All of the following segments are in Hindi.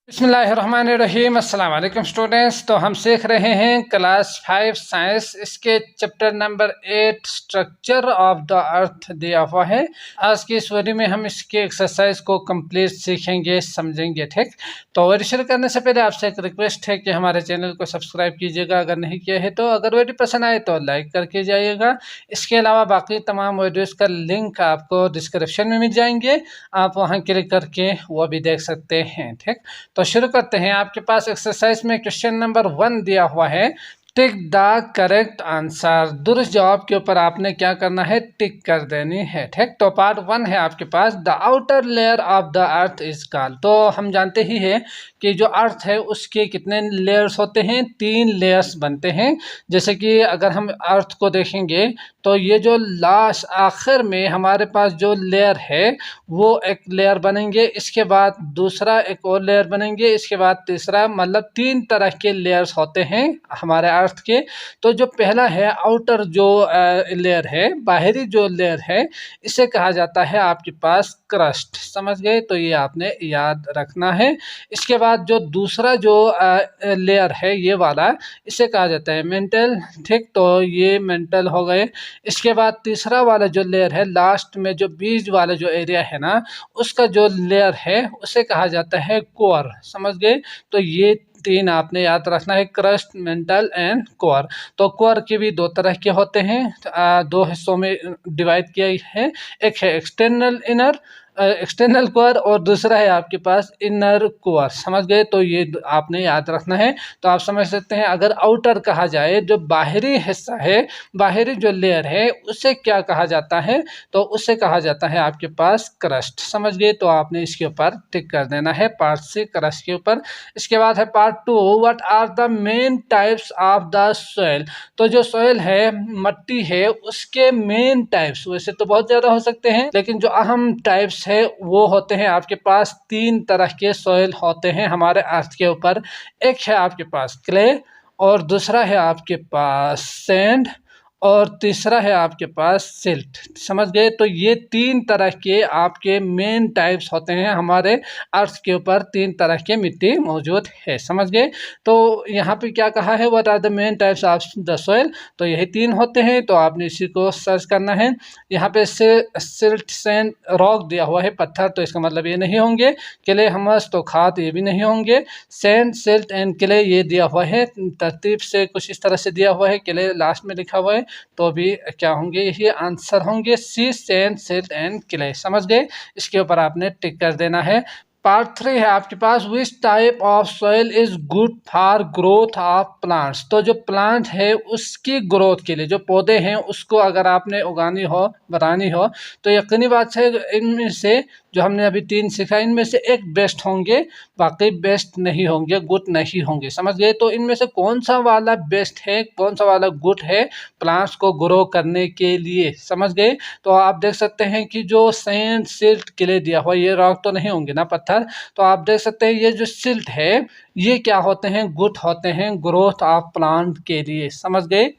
बिस्मिल्लाहिर्रहमानिर्रहीम। अस्सलाम वालेकुम स्टूडेंट्स। तो हम सीख रहे हैं क्लास 5 साइंस, इसके chapter number 8 structure of the अर्थ दिया हुआ है। आज की इस वीडियो में हम इसके एक्सरसाइज को कंप्लीट सीखेंगे, समझेंगे। ठीक, तो वीडियो शुरू करने से पहले आपसे एक रिक्वेस्ट है कि हमारे चैनल को सब्सक्राइब कीजिएगा अगर नहीं किया है तो। अगर वीडियो पसंद आए तो लाइक करके जाइएगा। इसके अलावा बाकी तमाम वीडियोस का लिंक आपको डिस्क्रिप्शन में मिल जाएंगे, आप वहाँ क्लिक करके वो भी देख सकते हैं। ठीक, तो शुरू करते हैं। आपके पास एक्सरसाइज में क्वेश्चन नंबर 1 दिया हुआ है, टिक द करेक्ट आंसर। दुरुस्त जवाब के ऊपर आपने क्या करना है, टिक कर देनी है। ठीक, तो पार्ट 1 है आपके पास, the outer layer of the earth is called. तो हम जानते ही है कि जो अर्थ है उसके कितने लेयर्स होते हैं, 3 लेयर्स बनते हैं। जैसे कि अगर हम अर्थ को देखेंगे तो ये जो लास्ट आखिर में हमारे पास जो लेयर है वो एक लेयर बनेंगे, इसके बाद दूसरा एक और लेयर बनेंगे, इसके बाद तीसरा, मतलब 3 तरह के लेयर्स होते हैं हमारे अर्थ के। तो जो पहला है आउटर जो लेयर है, बाहरी जो लेयर है, इसे कहा जाता है आपके पास क्रस्ट। समझ गए, तो ये आपने याद रखना है। इसके बाद जो दूसरा जो लेयर है ये वाला, इसे कहा जाता है मेंटल। ठीक, तो ये मेंटल हो गए। इसके बाद तीसरा वाला जो लेयर है, लास्ट में जो बीच वाला जो एरिया है ना, उसका जो लेयर है उसे कहा जाता है कोर। समझ गए, तो ये 3 आपने याद रखना है, क्रस्ट, मेंटल एंड कोर। तो कोर के भी 2 तरह के होते हैं, 2 हिस्सों में डिवाइड किया है। एक है एक्सटर्नल कोर और दूसरा है आपके पास इनर कोर। समझ गए, तो ये आपने याद रखना है। तो आप समझ सकते हैं, अगर आउटर कहा जाए, जो बाहरी हिस्सा है, बाहरी जो लेयर है, उसे क्या कहा जाता है, तो उसे कहा जाता है आपके पास क्रस्ट। समझ गए, तो आपने इसके ऊपर टिक कर देना है, पार्ट से क्रस्ट के ऊपर। इसके बाद है part 2, what are the main types of the soil. तो जो सॉइल है, मट्टी है, उसके मेन टाइप्स, वैसे तो बहुत ज़्यादा हो सकते हैं, लेकिन जो अहम टाइप्स है वो होते हैं आपके पास 3 तरह के सॉइल होते हैं हमारे अर्थ के ऊपर। एक है आपके पास क्ले, और दूसरा है आपके पास सैंड, और तीसरा है आपके पास सिल्ट। समझ गए, तो ये 3 तरह के आपके मेन टाइप्स होते हैं हमारे अर्थ के ऊपर। 3 तरह के मिट्टी मौजूद है। समझ गए, तो यहाँ पे क्या कहा है, what are the main types of the soil, तो यही 3 होते हैं। तो आपने इसी को सर्च करना है। यहाँ पे से सिल्ट, सैंड, रॉक दिया हुआ है, पत्थर, तो इसका मतलब ये नहीं होंगे। क्ले, हमस, तो खाद, ये भी नहीं होंगे। सैंड, सिल्ट एंड क्ले ये दिया हुआ है, तरतीब से कुछ इस तरह से दिया हुआ है, क्ले लास्ट में लिखा हुआ है, तो भी क्या होंगे, यही आंसर होंगे, सी, सैंड, सिल्ट एंड क्ले। समझ गए, इसके ऊपर आपने टिक कर देना है। पार्ट 3 है आपके पास, which type of soil is good for growth of plants. तो जो प्लांट है उसकी ग्रोथ के लिए, जो पौधे हैं उसको अगर आपने उगानी हो, बनानी हो, तो यकीनी बात है इनमें से जो हमने अभी 3 सीखा, इनमें से एक बेस्ट होंगे, बाकी बेस्ट नहीं होंगे, गुड नहीं होंगे। समझ गए, तो इनमें से कौन सा वाला बेस्ट है, कौन सा वाला गुड है प्लांट्स को ग्रो करने के लिए। समझ गए, तो आप देख सकते हैं कि जो सैंड, सिल्ट, क्ले दिया हुआ, ये रॉक तो नहीं होंगे ना, पत्थर। तो आप देख सकते हैं ये जो सिल्ट है ये क्या होते हैं, गुड होते हैं ग्रोथ ऑफ प्लांट के लिए। समझ गए।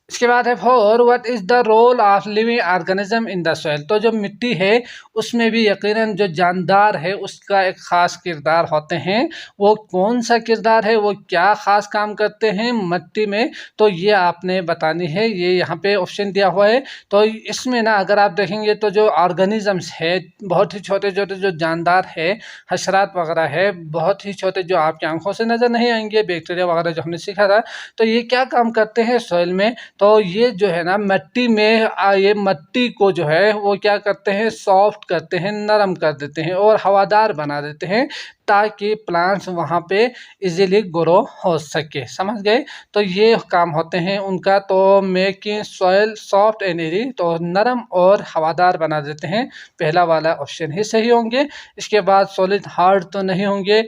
इसके बाद है 4, what is the role of living organism in the soil. तो जो मिट्टी है उसमें भी यकीनन जो जानदार है उसका एक ख़ास किरदार होते हैं। वो कौन सा किरदार है, वो क्या ख़ास काम करते हैं मिट्टी में, तो ये आपने बतानी है। ये यहाँ पे ऑप्शन दिया हुआ है। तो इसमें ना अगर आप देखेंगे तो जो ऑर्गेनिजम्स है, बहुत ही छोटे छोटे जो जानदार है, हशरात वगैरह है, बहुत ही छोटे, जो आपकी आंखों से नज़र नहीं आएंगे, बैक्टीरिया वगैरह जो हमने सीखा था, तो ये क्या काम करते हैं सॉइल में, तो ये जो है ना मिट्टी में ये मिट्टी को जो है वो क्या करते हैं, सॉफ्ट करते हैं, नरम कर देते हैं और हवादार बना देते हैं, ताकि प्लांट्स वहाँ पे इजीली ग्रो हो सके। समझ गए, तो ये काम होते हैं उनका। तो मेकिंग सॉइल सॉफ्ट एंड एरी, तो नरम और हवादार बना देते हैं, पहला वाला ऑप्शन ही सही होंगे। इसके बाद सॉलिड हार्ड तो नहीं होंगे,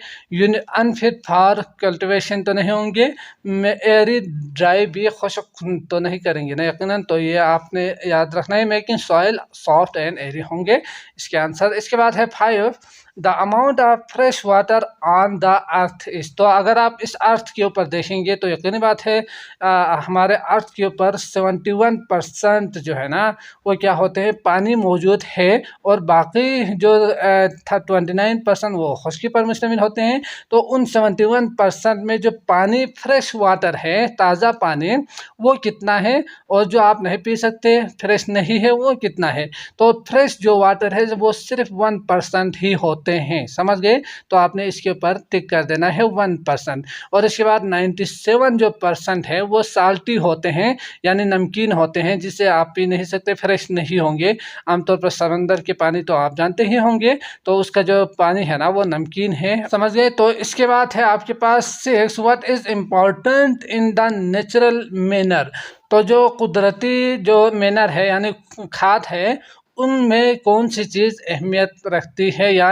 अनफिट फॉर कल्टिवेशन तो नहीं होंगे, एरी ड्राई भी खुश्क तो नहीं करेंगे ना यकीनन, तो ये आपने याद रखना है, मेकिंग सॉइल सॉफ्ट एंड एरी होंगे इसके आंसर। इसके बाद है 5, the amount of fresh water on the earth is. तो अगर आप इस अर्थ के ऊपर देखेंगे तो यकीनी बात है हमारे अर्थ के ऊपर 71% जो है ना वो क्या होते हैं, पानी मौजूद है, और बाकी जो 29% वो खुश्की पर मुश्तमिल होते हैं। तो उन 71% में जो पानी फ्रेश वाटर है, ताज़ा पानी, वो कितना है, और जो आप नहीं पी सकते, फ्रेश नहीं है, वो कितना है। तो फ्रेश जो वाटर है वो सिर्फ 1% ही होते हैं, समझ गए। तो आपने इसके ऊपर टिक कर देना है 1%। और इसके बाद 97 जो परसेंट है वो साल्टी होते हैं, यानी नमकीन होते हैं, जिसे आप पी नहीं सकते, फ्रेश नहीं होंगे। आमतौर पर समंदर के पानी तो आप जानते ही होंगे, तो उसका जो पानी है ना वो नमकीन है, समझ गए। तो इसके बाद है आपके पास 6, what is important in the natural manner. तो जो कुदरती जो मैनर है यानी खाद है, उनमें कौन सी चीज़ अहमियत रखती है, या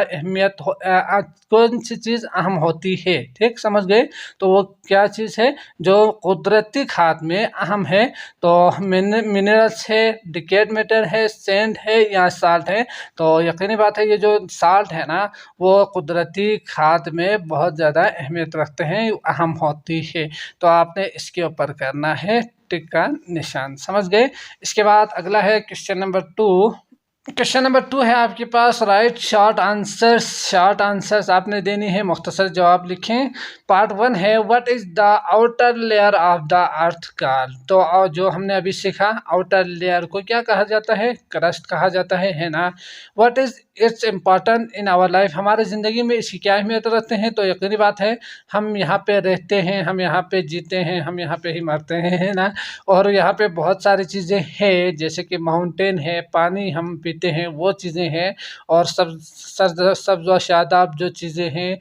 कौन सी चीज़ अहम होती है, ठीक, समझ गए। तो वो क्या चीज़ है जो कुदरती खाद में अहम है। तो मिनरल्स है, डिकेट मैटर है, सैंड है, या साल्ट है। तो यकीनी बात है ये जो साल्ट है ना वो कुदरती खाद में बहुत ज़्यादा अहमियत रखते हैं, अहम होती है। तो आपने इसके ऊपर करना है टिक का निशान, समझ गए। इसके बाद अगला है क्वेश्चन नंबर 2। क्वेश्चन नंबर 2 है आपके पास, write short answers. Short answers आपने देनी है, मुख्तसर जवाब लिखें। पार्ट 1 है, what is the outer layer of the earth called. तो जो हमने अभी सीखा, आउटर लेयर को क्या कहा जाता है, क्रस्ट कहा जाता है ना। What is its important in our life, हमारे ज़िंदगी में इसकी क्या अहमियत रखते हैं। तो यकीनी बात है हम यहाँ पे रहते हैं, हम यहाँ पे जीते हैं, हम यहाँ पे ही मरते हैं, है ना। और यहाँ पे बहुत सारी चीज़ें हैं, जैसे कि माउंटेन है, पानी हम पीते हैं, वो चीज़ें हैं, और सब्ज़ व शादाब जो चीज़ें हैं,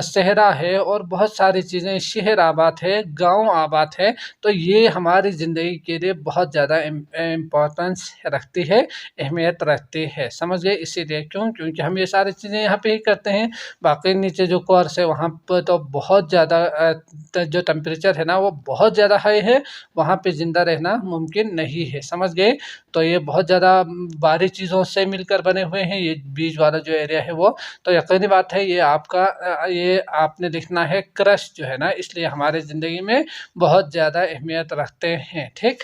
सहरा है, और बहुत सारी चीज़ें, शहर आबाद है, गांव आबाद है। तो ये हमारी ज़िंदगी के लिए बहुत ज़्यादा इम्पोर्टेंस रखती है, अहमियत रखती है, समझ गए। इसीलिए क्योंकि हम ये सारी चीज़ें यहाँ पे ही करते हैं। बाकी नीचे जो कोर्स है वहाँ पर तो बहुत ज़्यादा जो टेम्परेचर है ना वो बहुत ज़्यादा हाई है, वहाँ पे ज़िंदा रहना मुमकिन नहीं है, समझ गए। तो ये बहुत ज़्यादा बाहरी चीज़ों से मिलकर बने हुए हैं, ये बीच वाला जो एरिया है वो। तो यकीनी बात है ये आपका ये आपने लिखना है क्रस्ट जो है ना, इसलिए हमारे ज़िंदगी में बहुत ज़्यादा अहमियत रखते हैं, ठीक।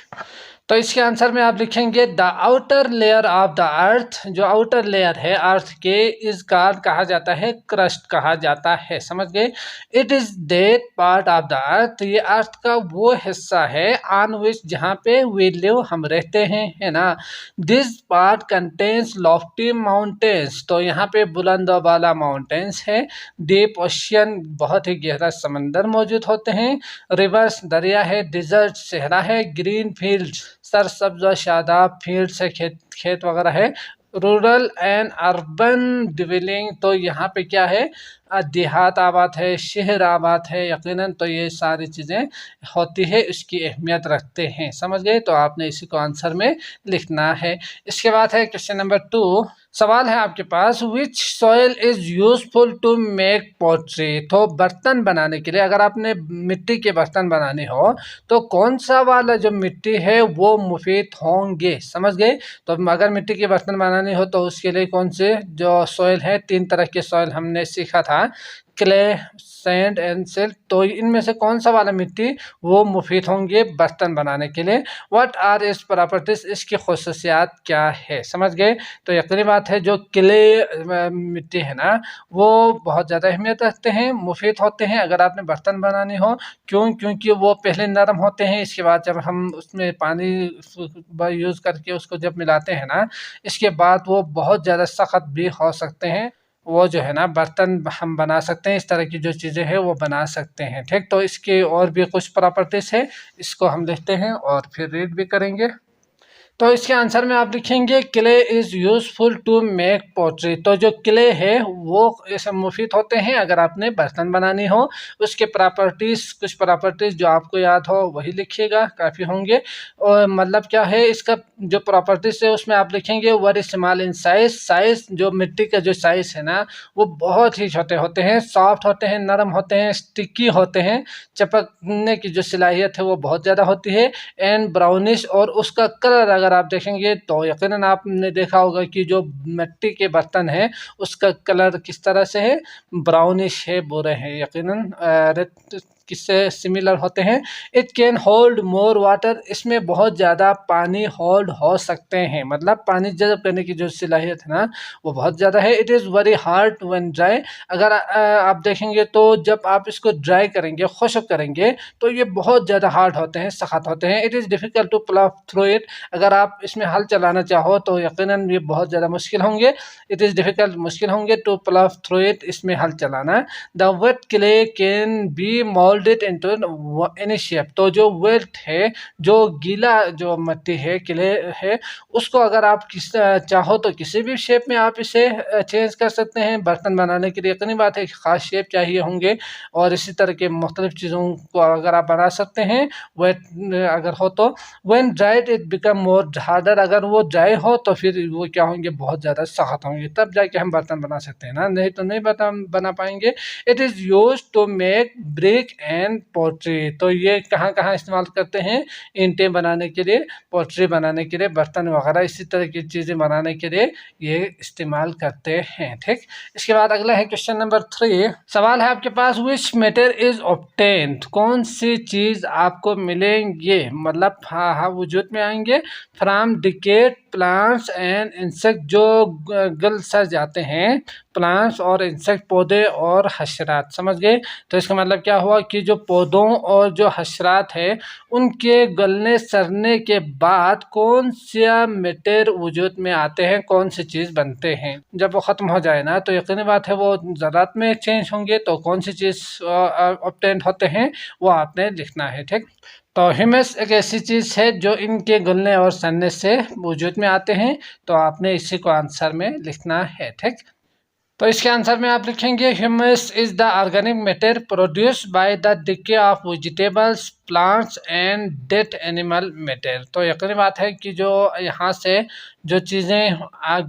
तो इसके आंसर में आप लिखेंगे the outer layer of the अर्थ। जो आउटर लेयर है अर्थ के, इस कॉल्ड कहा जाता है क्रस्ट कहा जाता है, समझ गए। It is that part of the अर्थ, ये अर्थ का वो हिस्सा है, ऑन विच, जहाँ पे वी लिव, हम रहते हैं, है ना। This part contains Lofty mountains, तो यहाँ पे बुलंद वाला माउंटेन्स है। डीप ओशियन, बहुत ही गहरा समंदर मौजूद होते हैं। रिवर्स, दरिया है। डिजर्ट, सहरा है। ग्रीन फील्ड, सरसब्ज व शादाब फील्ड्स है, खेत वगैरह है। रूरल एंड अर्बन डिवेलिंग, तो यहाँ पे क्या है, देहात आबाद है, शहर आबाद है, यकीनन। तो ये सारी चीज़ें होती है, इसकी अहमियत रखते हैं, समझ गए। तो आपने इसी को आंसर में लिखना है। इसके बाद है क्वेश्चन नंबर 2। सवाल है आपके पास, which soil is useful to make pottery. तो बर्तन बनाने के लिए, अगर आपने मिट्टी के बर्तन बनाने हो तो कौन सा वाला जो मिट्टी है वो मुफीद होंगे, समझ गए। तो अगर मिट्टी के बर्तन बनाने हो तो उसके लिए कौन से जो सॉइल है, 3 तरह के सॉइल हमने सीखा था, क्ले, सैंड एंड सिल्ट। तो इनमें से कौन सा वाला मिट्टी वो मुफीद होंगे बर्तन बनाने के लिए। व्हाट आर इस प्रॉपर्टीज, इसकी खसूसियात क्या है, समझ गए। तो यकीनी बात है जो क्ले मिट्टी है ना वो बहुत ज़्यादा अहमियत रखते हैं, मुफीद होते हैं अगर आपने बर्तन बनाने हो। क्योंकि वो पहले नरम होते हैं, इसके बाद जब हम उसमें पानी यूज़ करके उसको जब मिलाते हैं ना, इसके बाद वो बहुत ज़्यादा सख्त भी हो सकते हैं। वो जो है ना बर्तन हम बना सकते हैं, इस तरह की जो चीज़ें हैं वो बना सकते हैं, ठीक। तो इसके और भी कुछ प्रॉपर्टीज़ है, इसको हम लिखते हैं और फिर रीड भी करेंगे। तो इसके आंसर में आप लिखेंगे clay is useful to make pottery. तो जो क्ले है वो ऐसे मुफीद होते हैं अगर आपने बर्तन बनानी हो। उसके प्रॉपर्टीज़, कुछ प्रॉपर्टीज़ जो आपको याद हो वही लिखिएगा, काफ़ी होंगे। और मतलब क्या है इसका जो प्रॉपर्टीज़ है उसमें आप लिखेंगे very small in size. Size, जो मिट्टी का जो साइज़ है ना वो बहुत ही छोटे होते हैं, सॉफ्ट होते हैं, नरम होते हैं, स्टिकी होते हैं, चपकने की जो सलाहियत है वो बहुत ज़्यादा होती है। एंड ब्राउनिश, और उसका कलर अगर अगर आप देखेंगे तो यकीनन आपने देखा होगा कि जो मिट्टी के बर्तन है उसका कलर किस तरह से है, ब्राउनिश है, भूरे हैं, यकीनन रेत किससे सिमिलर होते हैं। It can hold more water, इसमें बहुत ज़्यादा पानी होल्ड हो सकते हैं, मतलब पानी जज़ब करने की जो सलाहियत है ना वो बहुत ज़्यादा है। It is very hard when dry, अगर आप देखेंगे तो जब आप इसको ड्राई करेंगे, खुश्क करेंगे तो ये बहुत ज़्यादा हार्ड होते हैं, सख्त होते हैं। It is difficult to plough through it, अगर आप इसमें हल चलाना चाहो तो यकीनन ये बहुत ज़्यादा मुश्किल होंगे। इट इज़ डिफ़िकल्ट, मुश्किल होंगे टू प्लाव थ्रू इट, इसमें हल चलाना। The wait clay can be moulded into any shape, तो जो वेट है, जो गीला जो मिट्टी है, क्ले है, उसको अगर आप चाहो तो किसी भी शेप में आप इसे चेंज कर सकते हैं। बर्तन बनाने के लिए यकीनी बात है ख़ास शेप चाहिए होंगे, और इसी तरह के मुख्तलिफ चीज़ों को अगर आप बना सकते हैं वेट अगर हो तो। When dried it become more harder, अगर वो ड्राई हो तो फिर वो क्या होंगे, बहुत ज़्यादा सख्त होंगे, तब जाके हम बर्तन बना सकते हैं ना, नहीं तो नहीं बना पाएंगे। It is use to make brick and pottery, तो ये कहाँ कहाँ इस्तेमाल करते हैं, ईंटें बनाने के लिए, पोट्री बनाने के लिए, बर्तन वगैरह इसी तरह की चीज़ें बनाने के लिए ये इस्तेमाल करते हैं। ठीक, इसके बाद अगला है क्वेश्चन नंबर 3, सवाल है आपके पास, विच मेटर इज ऑब्टेन्ड, कौन सी चीज़ आपको मिलेंगे, मतलब हाँ वजूद में आएंगे, from decade plants and insect, जो गल सड़ जाते हैं, प्लांट्स और इंसेक्ट, पौधे और हशरात, समझ गए। तो इसका मतलब क्या हुआ कि जो पौधों और जो हशरात है उनके गलने सड़ने के बाद कौन सा मेटेर वजूद में आते हैं, कौन सी चीज़ बनते हैं। जब वो ख़त्म हो जाए ना तो यकीनी बात है वो ज़रात में एक्सचेंज होंगे, तो कौन सी चीज़ ऑब्टेन होते हैं वो आपने लिखना है। ठीक, तो ह्यूमस एक ऐसी चीज़ है जो इनके गलने और सड़ने से वजूद में आते हैं, तो आपने इसी को आंसर में लिखना है। ठीक, तो इसके आंसर में आप लिखेंगे humus is the organic matter produced by the decay of vegetables, plants and dead animal matter. तो यकीनी बात है कि जो यहाँ से जो चीज़ें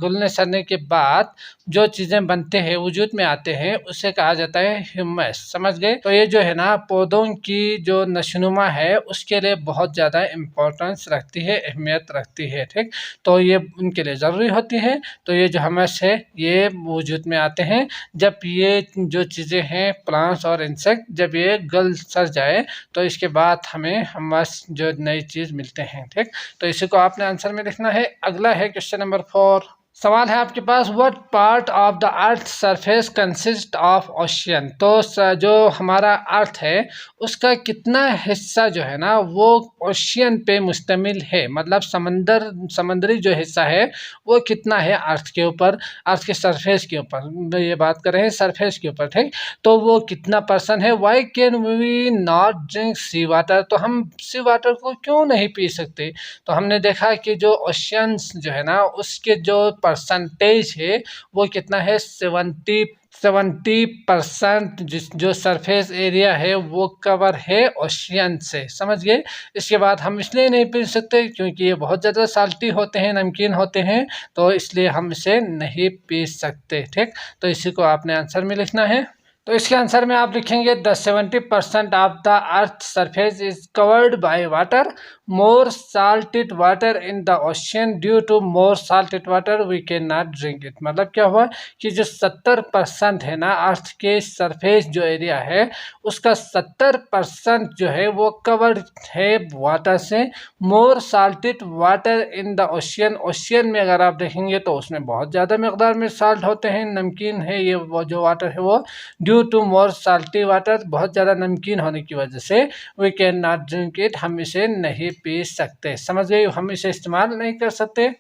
गलने सड़ने के बाद जो चीज़ें बनते हैं, वजूद में आते हैं, उसे कहा जाता है ह्यूमस, समझ गए। तो ये जो है ना पौधों की जो नशोनुमा है उसके लिए बहुत ज़्यादा इम्पोर्टेंस रखती है, अहमियत रखती है। ठीक, तो ये उनके लिए ज़रूरी होती है। तो ये जो ह्यूमस है ये वजूद में आते हैं जब ये जो चीज़ें हैं, प्लांट्स और इंसेक्ट, जब ये गल सड़ जाए तो इसके बाद हमें ह्यूमस जो नई चीज़ मिलते हैं। ठीक, तो इसी को आपने आंसर में लिखना है। अगला है क्वेश्चन नंबर 4, सवाल है आपके पास, what part of the earth surface consist of ocean, तो जो हमारा अर्थ है उसका कितना हिस्सा जो है ना वो ओशियन पे मुश्तमिल है, मतलब समंदरी जो हिस्सा है वो कितना है अर्थ के ऊपर, अर्थ के सरफेस के ऊपर ये बात कर रहे हैं, सरफेस के ऊपर। ठीक, तो वो कितना % है। Why can we not drink sea water, तो हम सी वाटर को क्यों नहीं पी सकते। तो हमने देखा कि जो ओशियंस जो है ना उसके जो परसेंटेज है वो कितना है, 70% जो सरफेस एरिया है वो कवर है ओशियन से, समझ गए। इसके बाद हम इसलिए नहीं पी सकते क्योंकि ये बहुत ज़्यादा साल्टी होते हैं, नमकीन होते हैं, तो इसलिए हम इसे नहीं पी सकते। ठीक, तो इसी को आपने आंसर में लिखना है। तो इसके आंसर में आप लिखेंगे the 70% of the earth surface is covered by water, more salted water in the ocean, due to more salted water we can not drink it. मतलब क्या हुआ कि जो 70% है ना अर्थ के सरफेस जो एरिया है उसका 70% जो है वो कवर्ड है वाटर से। More salted water in the ocean, ocean में अगर आप देखेंगे तो उसमें बहुत ज़्यादा मकदार में साल्ट होते हैं, नमकीन है ये वो जो वाटर है वो। Due to more salty water, बहुत ज़्यादा नमकीन होने की वजह से we can not drink it, हम इसे नहीं पी सकते, समझ गए। हम इसे इस्तेमाल नहीं कर सकते,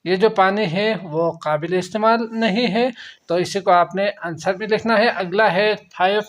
ये जो पानी है वो काबिल इस्तेमाल नहीं है। तो इसी को आपने आंसर भी लिखना है। अगला है 5,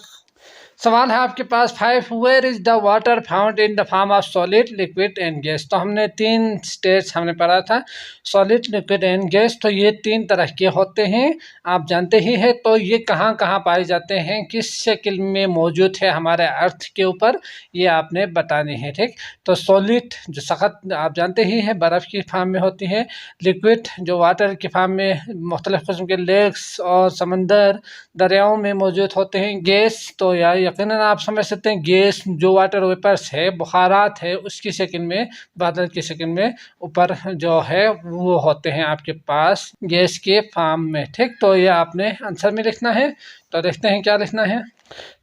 सवाल है आपके पास 5, where is the water found in the form of solid, liquid and gas. तो हमने 3 स्टेज हमने पढ़ा था, सॉलिड, लिक्विड एंड गैस। तो ये 3 तरह के होते हैं, आप जानते ही हैं। तो ये कहाँ कहाँ पाए जाते हैं, किस शक्ल में मौजूद है हमारे अर्थ के ऊपर, ये आपने बतानी है। ठीक, तो सॉलिड जो सख्त आप जानते ही हैं बर्फ़ की फॉर्म में होती है, लिक्विड जो वाटर की फॉर्म में मुख्तलिफ़ किस्म के लेक्स और समंदर दरियाओं में मौजूद होते हैं, गैस तो या यकीनन आप समझ सकते हैं गैस जो वाटर वेपर्स है, बुखारात है, उसकी शक्ल में, बादल की शक्ल में ऊपर जो है वो होते हैं आपके पास गैस के फॉर्म में। ठीक, तो ये आपने आंसर में लिखना है। तो देखते हैं क्या लिखना है।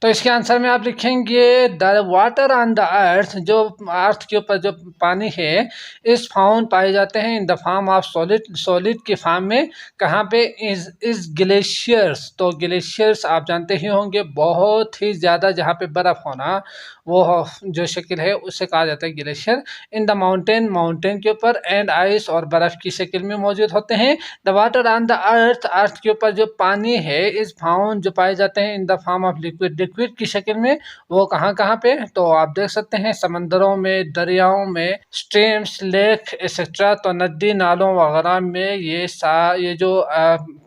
तो इसके आंसर में आप लिखेंगे द वाटर ऑन द अर्थ, जो अर्थ के ऊपर जो पानी है इस फाउंड पाए जाते हैं इन the form of solid, solid के फॉर्म में। कहाँ पे? Is glaciers. तो ग्लेशियर्स आप जानते ही होंगे, बहुत ही ज़्यादा जहाँ पे बर्फ़ होना, वो जो शक्ल है उससे कहा जाता है glacier. In the mountain, mountain के ऊपर, एंड आइस और बर्फ़ की शक्ल में मौजूद होते हैं। The water on the earth, earth के ऊपर जो पानी है इस फाउंड जो पाए जाते हैं इन the form of liquid, liquid की शक्ल में। वो कहाँ कहाँ पे? तो आप देख सकते हैं समंदरों में, दरियाओं में, स्ट्रीम्स, लेक एक्सेट्रा। तो नदी नालों वगैरह में ये जो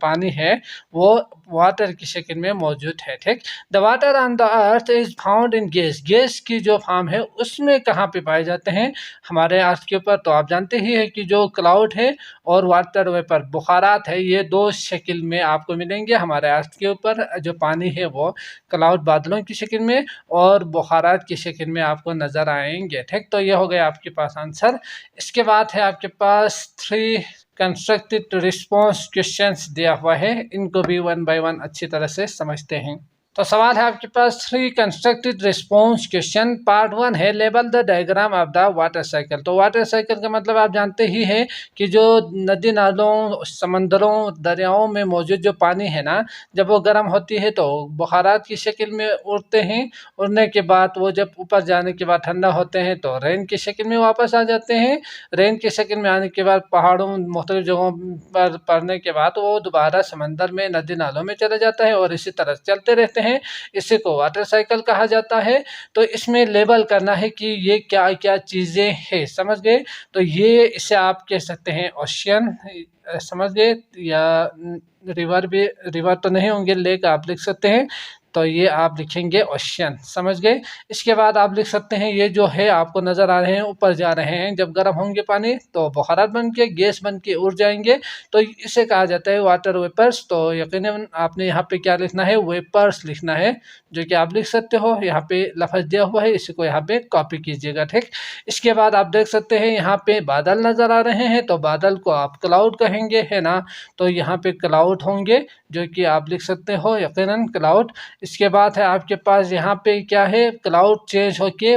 पानी है वो वाटर की शक्ल में मौजूद है। ठीक, the water on the earth is found in gas, gas की जो फॉर्म है उसमें कहाँ पे पाए जाते हैं? हमारे अर्थ के ऊपर। तो आप जानते ही है कि जो क्लाउड है और वाटर वेपर, बुखारात है, ये दो शक्ल में आपको मिलेंगे हमारे अर्थ के ऊपर। जो पानी है वो क्लाउड, बादलों की शक्ल में, और बुखारात की शक्ल में आपको नज़र आएंगे। ठीक, तो ये हो गया आपके पास आंसर। इसके बाद है आपके पास 3 कंस्ट्रक्टेड रिस्पॉन्स क्वेश्चंस दिया हुआ है, इनको भी 1 बाय 1 अच्छी तरह से समझते हैं। तो सवाल है आपके पास 3 कंस्ट्रक्टेड रिस्पॉन्स क्वेश्चन। पार्ट 1 है label the diagram of the water cycle. तो वाटर साइकिल का मतलब आप जानते ही हैं कि जो नदी नालों, समंदरों, दरियाओं में मौजूद जो पानी है ना, जब वो गर्म होती है तो बुखारात की शक्ल में उड़ते हैं। उड़ने के बाद वो जब ऊपर जाने के बाद ठंडा होते हैं तो रेन की शक्ल में वापस आ जाते हैं। रेन की शक्ल में आने के बाद पहाड़ों, मुख्तलिफ जगहों पर पड़ने के बाद वो दोबारा समंदर में, नदी नालों में चला जाता है और इसी तरह चलते रहते हैं। इसी को वाटर साइकिल कहा जाता है। तो इसमें लेबल करना है कि ये क्या क्या चीज़ें हैं, समझ गए? तो ये इसे आप कह सकते हैं ओशियन, समझ गए? या रिवर भी, रिवर तो नहीं होंगे, लेक आप लिख सकते हैं। तो ये आप लिखेंगे ओशियन, समझ गए? इसके बाद आप लिख सकते हैं ये जो है आपको नज़र आ रहे हैं ऊपर जा रहे हैं, जब गर्म होंगे पानी तो बुखारात बन के, गैस बन के उड़ जाएंगे, तो इसे कहा जाता है वाटर वेपर्स। तो यकीनन आपने यहाँ पे क्या लिखना है? वेपर्स लिखना है, जो कि आप लिख सकते हो। यहाँ पे लफ्ज़ दिया हुआ है, इसी को यहाँ पे कॉपी कीजिएगा। ठीक, इसके बाद आप देख सकते हैं यहाँ पे बादल नज़र आ रहे हैं, तो बादल को आप क्लाउड कहेंगे, है ना? तो यहाँ पे क्लाउड होंगे, जो कि आप लिख सकते हो यकीनन क्लाउड। इसके बाद है आपके पास यहाँ पे क्या है? क्लाउड चेंज होके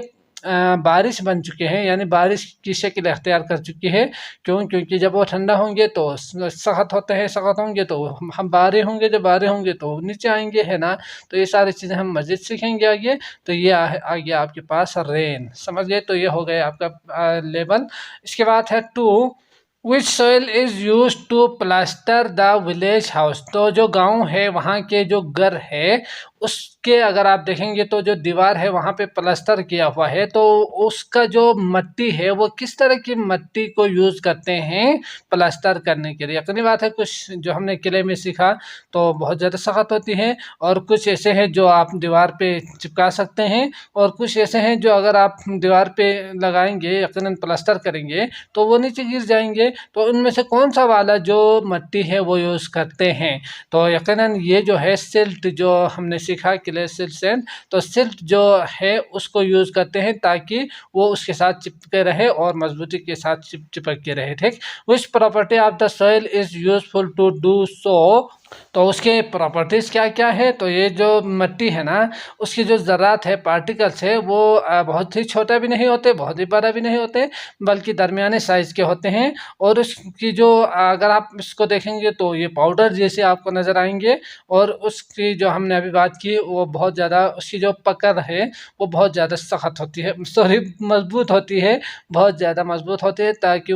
बारिश बन चुके हैं, यानी बारिश की शक्ल अख्तियार कर चुकी है। क्यों? क्योंकि जब वो ठंडा होंगे तो सख्त होते हैं, सख्त होंगे तो हम बारे होंगे, जब बारे होंगे तो नीचे आएंगे, है ना? तो ये सारी चीज़ें हम मज़ीद सीखेंगे आगे। तो ये आ गया आपके पास रेन, समझ गए? तो ये हो गया आपका लेवल। इसके बाद है 2, which soil is use to plaster the village house. तो जो गांव है वहाँ के जो घर है उसके अगर आप देखेंगे तो जो दीवार है वहाँ पे प्लास्टर किया हुआ है, तो उसका जो मट्टी है वो किस तरह की मट्टी को यूज़ करते हैं प्लास्टर करने के लिए? यकीनी बात है कुछ जो हमने किले में सीखा तो बहुत ज़्यादा सख्त होती है, और कुछ ऐसे हैं जो आप दीवार पे चिपका सकते हैं, और कुछ ऐसे हैं जो अगर आप दीवार पे लगाएंगे, यकीनन प्लास्टर करेंगे तो वो नीचे गिर जाएंगे। तो उनमें से कौन सा वाला जो मट्टी है वो यूज़ करते हैं? तो यकीनन ये जो है सिल्ट, जो हमने सीखा क्ले सिल्ट, तो सिल्ट जो है उसको यूज़ करते हैं ताकि वो उसके साथ चिपके रहे और मजबूती के साथ चिपक के रहे। ठीक, which property of the soil is useful to do so. तो उसके प्रॉपर्टीज़ क्या क्या है? तो ये जो मिट्टी है ना, उसकी जो ज़रात है, पार्टिकल्स है, वो बहुत ही छोटा भी नहीं होते, बहुत ही बड़ा भी नहीं होते, बल्कि दरमियाने साइज़ के होते हैं। और उसकी जो अगर आप इसको देखेंगे तो ये पाउडर जैसे आपको नज़र आएंगे, और उसकी जो हमने अभी बात की वो बहुत ज़्यादा, उसकी जो पकड़ है वो बहुत ज़्यादा सख्त होती है, सॉरी मजबूत होती है, बहुत ज़्यादा मजबूत होती है, ताकि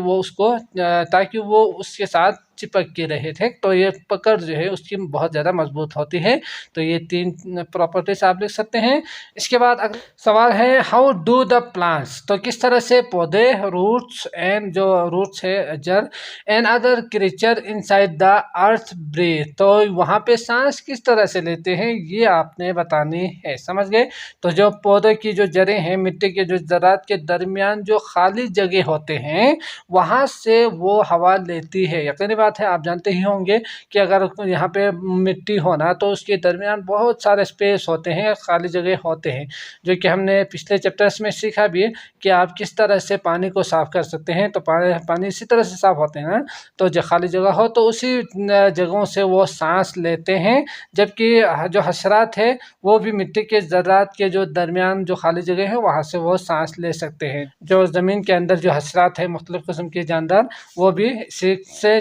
वो उसके साथ चिपक के रहे थे। तो ये पकड़ जो है उसकी बहुत ज़्यादा मजबूत होती है। तो ये 3 प्रॉपर्टीज आप लिख सकते हैं। इसके बाद अगला सवाल है हाउ डू द प्लांट्स। तो किस तरह से पौधे, रूट्स एंड जो रूट्स है, जड़ and other creature inside the earth breathe. तो वहाँ पे सांस किस तरह से लेते हैं ये आपने बतानी है, समझ गए? तो जो पौधे की जो जड़ें हैं, मिट्टी के जो ज़रात के दरमियान जो खाली जगह होते हैं वहाँ से वो हवा लेती है। यकीनी बात बात है, आप जानते ही होंगे कि अगर यहाँ पे मिट्टी होना तो उसके दरमियान बहुत सारे स्पेस होते हैं, खाली जगह होते हैं, जो कि हमने पिछले चैप्टर्स में सीखा भी है कि आप किस तरह से पानी को साफ़ कर सकते हैं। तो पानी इसी तरह से साफ़ होते हैं ना, तो जो खाली जगह हो तो उसी जगहों से वो सांस लेते हैं, जबकि जो हशरात है वो भी मिट्टी के ज़र्रात के जो दरमियान जो खाली जगह है वहाँ से वो सांस ले सकते हैं। जो ज़मीन के अंदर जो हशरात है, मुख्तलिफ़ किस्म के जानदार, वो भी इसी से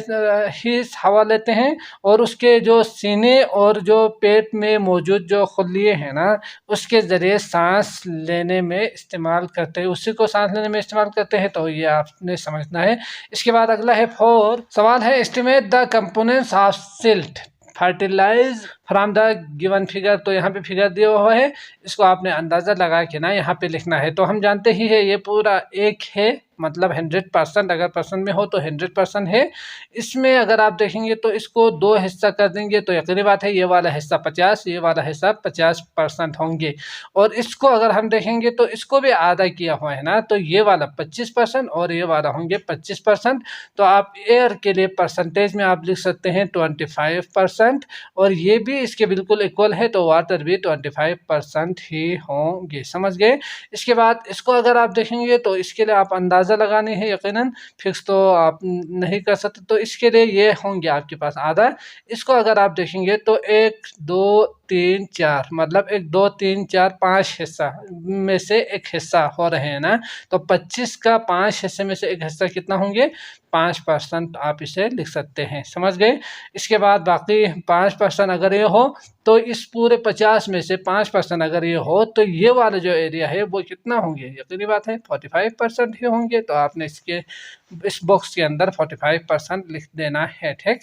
ही हवा लेते हैं, और उसके जो सीने और जो पेट में मौजूद जो खुलिये हैं ना, उसके ज़रिए सांस लेने में इस्तेमाल करते हैं, उसी को सांस लेने में इस्तेमाल करते हैं। तो ये आपने समझना है। इसके बाद अगला है 4 सवाल है, estimate the components of silt fertilize from the given figure. तो यहाँ पे फिगर दिया हुआ है, इसको आपने अंदाज़ा लगा के ना यहाँ पे लिखना है। तो हम जानते ही है ये पूरा एक है, मतलब 100%, अगर परसेंट में हो तो 100% है। इसमें अगर आप देखेंगे तो इसको 2 हिस्सा कर देंगे तो यकीनी बात है ये वाला हिस्सा 50, ये वाला हिस्सा 50% होंगे। और इसको अगर हम देखेंगे तो इसको भी आधा किया हुआ है ना, तो ये वाला 25% और ये वाला होंगे 25%। तो आप एयर के लिए परसेंटेज में आप लिख सकते हैं 25%, और ये भी इसके बिल्कुल इक्वल है, तो वाटर भी 25% ही होंगे। समझ गए। इसके बाद इसको अगर आप देखेंगे तो इसके लिए आप अंदाज़ा लगाने हैं, यकीनन फिक्स तो आप नहीं कर सकते, तो इसके लिए ये होंगे आपके पास आधा। इसको अगर आप देखेंगे तो 1 2 3 4, मतलब 1 2 3 4 5 हिस्सा में से एक हिस्सा हो रहे हैं ना, तो 25 का 5 हिस्से में से एक हिस्सा कितना होंगे, 5% आप इसे लिख सकते हैं। समझ गए। इसके बाद बाकी 5% अगर ये हो तो इस पूरे 50 में से 5% अगर ये हो तो ये वाला जो एरिया है वो कितना होंगे, यकीनी बात है 45% ही होंगे। तो आपने इस बॉक्स के अंदर 45% लिख देना है। ठीक।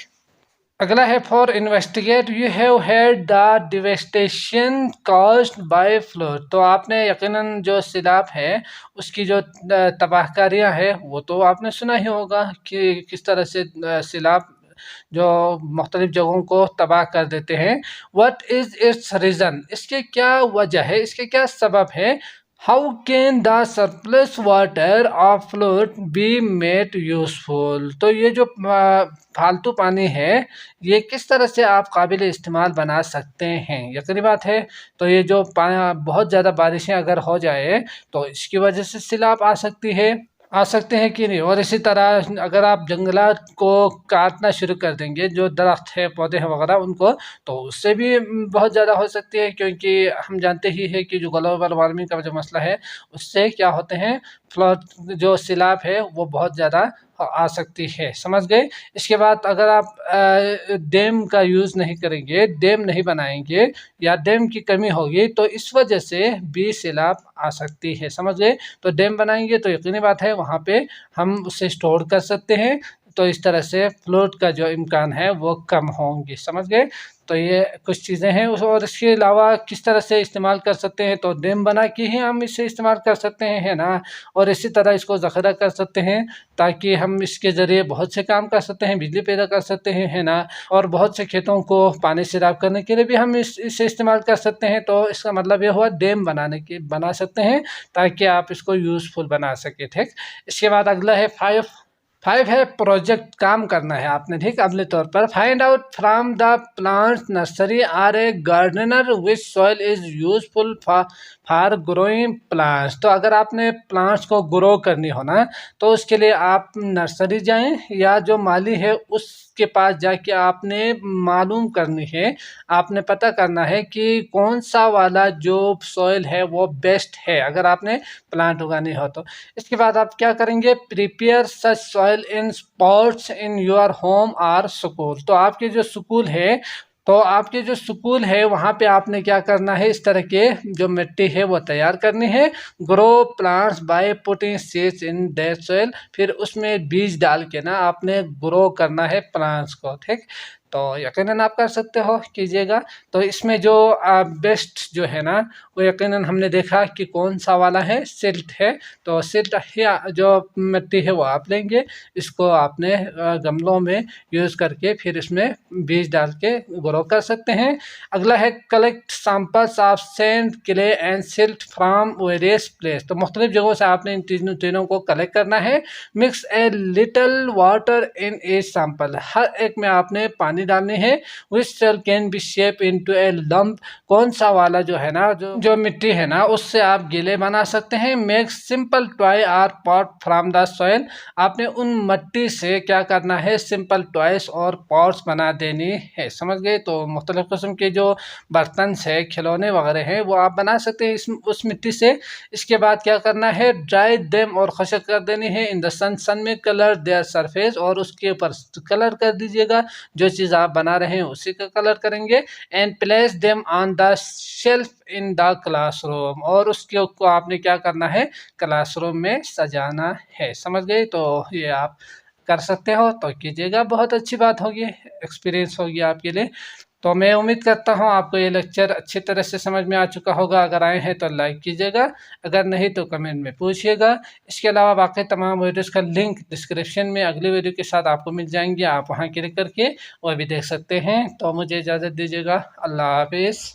अगला है, for investigate you have had the devastation caused by flood. तो आपने यकीनन जो सैलाब है उसकी जो तबाहकारियाँ है वो तो आपने सुना ही होगा कि किस तरह से सैलाब जो मुख्तलिफ जगहों को तबाह कर देते हैं। व्हाट इज़ इट्स रीज़न, इसके क्या वजह है, इसके क्या सबब है। How can the surplus water of flood be made useful. तो ये जो फालतू पानी है ये किस तरह से आप काबिल इस्तेमाल बना सकते हैं, यकीनी बात है। तो ये जो बहुत ज़्यादा बारिशें अगर हो जाए तो इसकी वजह से सैलाब आ सकते हैं कि नहीं। और इसी तरह अगर आप जंगलात को काटना शुरू कर देंगे, जो दरख्त है पौधे हैं वगैरह उनको, तो उससे भी बहुत ज़्यादा हो सकती है, क्योंकि हम जानते ही है कि जो ग्लोबल वार्मिंग का जो मसला है उससे क्या होते हैं, फ्लड जो सैलाब है वो बहुत ज़्यादा आ सकती है। समझ गए। इसके बाद अगर आप डैम का यूज़ नहीं करेंगे, डैम नहीं बनाएंगे या डैम की कमी होगी तो इस वजह से भी सैलाब आ सकती है। समझ गए। तो डैम बनाएंगे तो यकीनी बात है वहाँ पे हम उसे स्टोर कर सकते हैं, तो इस तरह से फ्लड का जो इम्कान है वो कम होंगे। समझ गए। तो ये कुछ चीज़ें हैं और इसके अलावा किस तरह से इस्तेमाल कर सकते हैं, तो डैम बना के ही हम इसे इस्तेमाल कर सकते हैं, है ना। और इसी तरह इसको ज़ख़ीरा कर सकते हैं ताकि हम इसके ज़रिए बहुत से काम कर सकते हैं, बिजली पैदा कर सकते हैं, है ना। और बहुत से खेतों को पानी सैराब करने के लिए भी हम इसे इस्तेमाल कर सकते हैं। तो इसका मतलब ये हुआ डैम बना सकते हैं ताकि आप इसको यूज़फुल बना सकें। ठीक। इसके बाद अगला है 5 है, प्रोजेक्ट काम करना है आपने। ठीक। अगले तौर पर find out from the plants nursery or a gardener which soil is useful for growing plants. तो अगर आपने प्लांट्स को ग्रो करनी हो ना तो उसके लिए आप नर्सरी जाएं या जो माली है उसके पास जाके आपने मालूम करनी है, आपने पता करना है कि कौन सा वाला जो सॉइल है वो बेस्ट है अगर आपने प्लांट उगानी हो तो। इसके बाद आप क्या करेंगे, prepare such soil in spots in your home और स्कूल। तो आपके जो स्कूल है वहाँ पे आपने क्या करना है, इस तरह के जो मिट्टी है वो तैयार करनी है। Grow plants by putting seeds in that soil, फिर उसमें बीज डाल के ना आपने ग्रो करना है प्लांट्स को। ठीक। तो यकीनन आप कर सकते हो, कीजिएगा। तो इसमें जो बेस्ट जो है ना, वो यकीनन हमने देखा कि कौन सा वाला है, सिल्ट है। तो सिल्ट या जो मिट्टी है वो आप लेंगे, इसको आपने गमलों में यूज़ करके फिर इसमें बीज डाल के ग्रो कर सकते हैं। अगला है collect samples of sand, clay and silt from various place. तो मुख्तलिफ जगहों से आपने इन तीनों को कलेक्ट करना है। Mix a little water in a sample, हर एक में आपने पानी डालनी है। Which soil can be shape into a lump, कौन सा वाला जो है ना, जो मिट्टी है ना, उससे आप गीले बना सकते हैं। Make simple toy or pot from the soil, आपने उन मिट्टी से क्या करना है, सिंपल टॉयस और पॉट्स बना देनी है। समझ गए? तो मुख्तलिफ किस्म के जो बर्तन है, खिलौने वगैरह हैं, वो आप बना सकते हैं उस मिट्टी से। इसके बाद क्या करना है, ड्राई देम, और खुशक कर देनी है इन द सन में। कलर देयर सरफेस, और उसके ऊपर कलर कर दीजिएगा, जो चीज़ आप बना रहे हैं उसी का कलर करेंगे। And place them on the shelf in the classroom, और उसके को आपने क्या करना है, क्लासरूम में सजाना है। समझ गए? तो ये आप कर सकते हो, तो कीजिएगा, बहुत अच्छी बात होगी, एक्सपीरियंस होगी आपके लिए। तो मैं उम्मीद करता हूँ आपको ये लेक्चर अच्छी तरह से समझ में आ चुका होगा। अगर आए हैं तो लाइक कीजिएगा, अगर नहीं तो कमेंट में पूछिएगा। इसके अलावा बाकी तमाम वीडियोज़ का लिंक डिस्क्रिप्शन में अगली वीडियो के साथ आपको मिल जाएंगे, आप वहाँ क्लिक करके वह भी देख सकते हैं। तो मुझे इजाज़त दीजिएगा, अल्लाह हाफिज़।